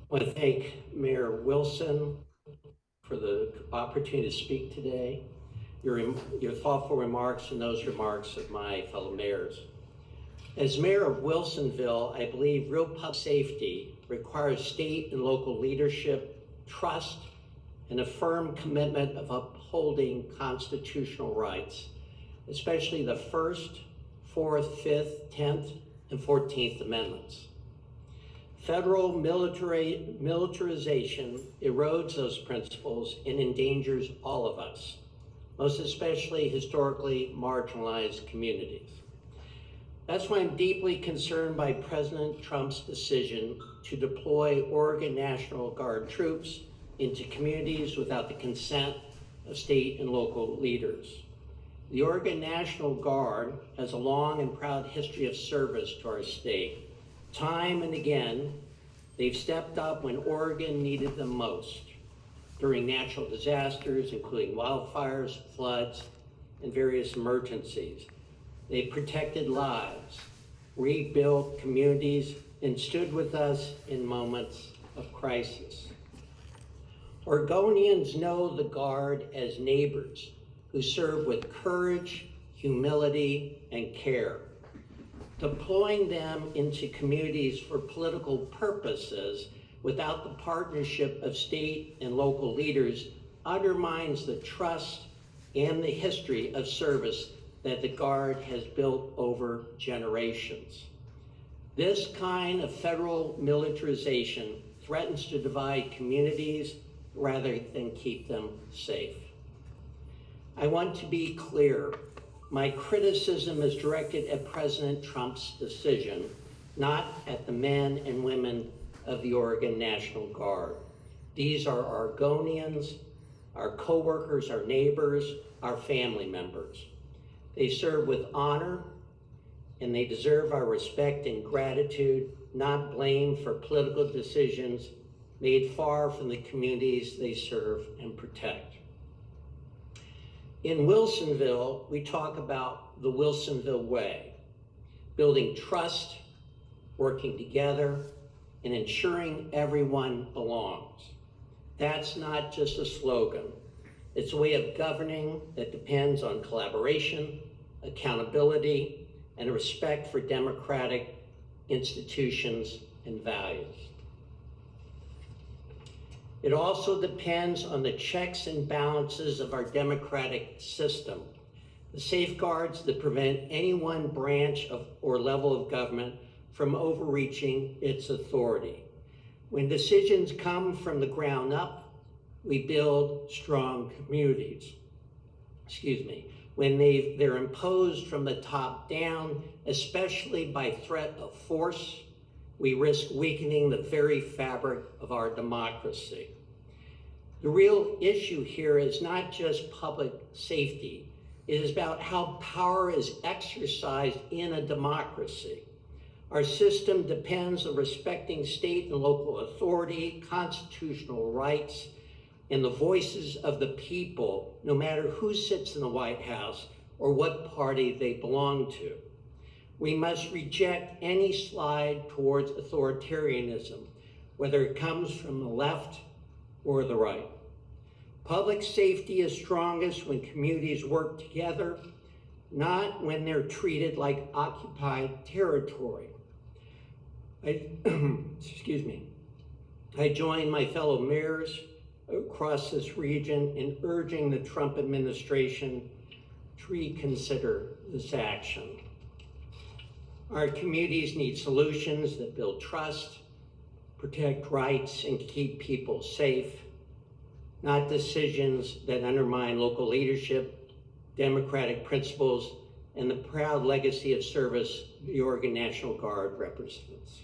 I want to thank Mayor Wilson for the opportunity to speak today, your thoughtful remarks and those remarks of my fellow mayors. As Mayor of Wilsonville, I believe real public safety requires state and local leadership, trust, and a firm commitment of upholding constitutional rights, especially the First, Fourth, Fifth, 10th, and 14th Amendments. Federal militarization erodes those principles and endangers all of us, most especially historically marginalized communities. That's why I'm deeply concerned by President Trump's decision to deploy Oregon National Guard troops into communities without the consent of state and local leaders. The Oregon National Guard has a long and proud history of service to our state. Time and again, they've stepped up when Oregon needed them most, during natural disasters, including wildfires, floods, and various emergencies. They protected lives, rebuilt communities, and stood with us in moments of crisis. Oregonians know the Guard as neighbors who serve with courage, humility, and care. Deploying them into communities for political purposes without the partnership of state and local leaders undermines the trust and the history of service that the Guard has built over generations. This kind of federal militarization threatens to divide communities rather than keep them safe. I want to be clear. My criticism is directed at President Trump's decision, not at the men and women of the Oregon National Guard. These are Oregonians, our coworkers, our neighbors, our family members. They serve with honor, and they deserve our respect and gratitude, not blame for political decisions made far from the communities they serve and protect. In Wilsonville, we talk about the Wilsonville way, building trust, working together, and ensuring everyone belongs. That's not just a slogan. It's a way of governing that depends on collaboration, accountability, and a respect for democratic institutions and values. It also depends on the checks and balances of our democratic system, the safeguards that prevent any one branch or level of government from overreaching its authority. When decisions come from the ground up, we build strong communities. When they're imposed from the top down, especially by threat of force, we risk weakening the very fabric of our democracy. The real issue here is not just public safety. It is about how power is exercised in a democracy. Our system depends on respecting state and local authority, constitutional rights, and the voices of the people, no matter who sits in the White House or what party they belong to. We must reject any slide towards authoritarianism, whether it comes from the left or the right. Public safety is strongest when communities work together, not when they're treated like occupied territory. I join my fellow mayors across this region in urging the Trump administration to reconsider this action. Our communities need solutions that build trust, protect rights, and keep people safe, not decisions that undermine local leadership, democratic principles, and the proud legacy of service the Oregon National Guard represents.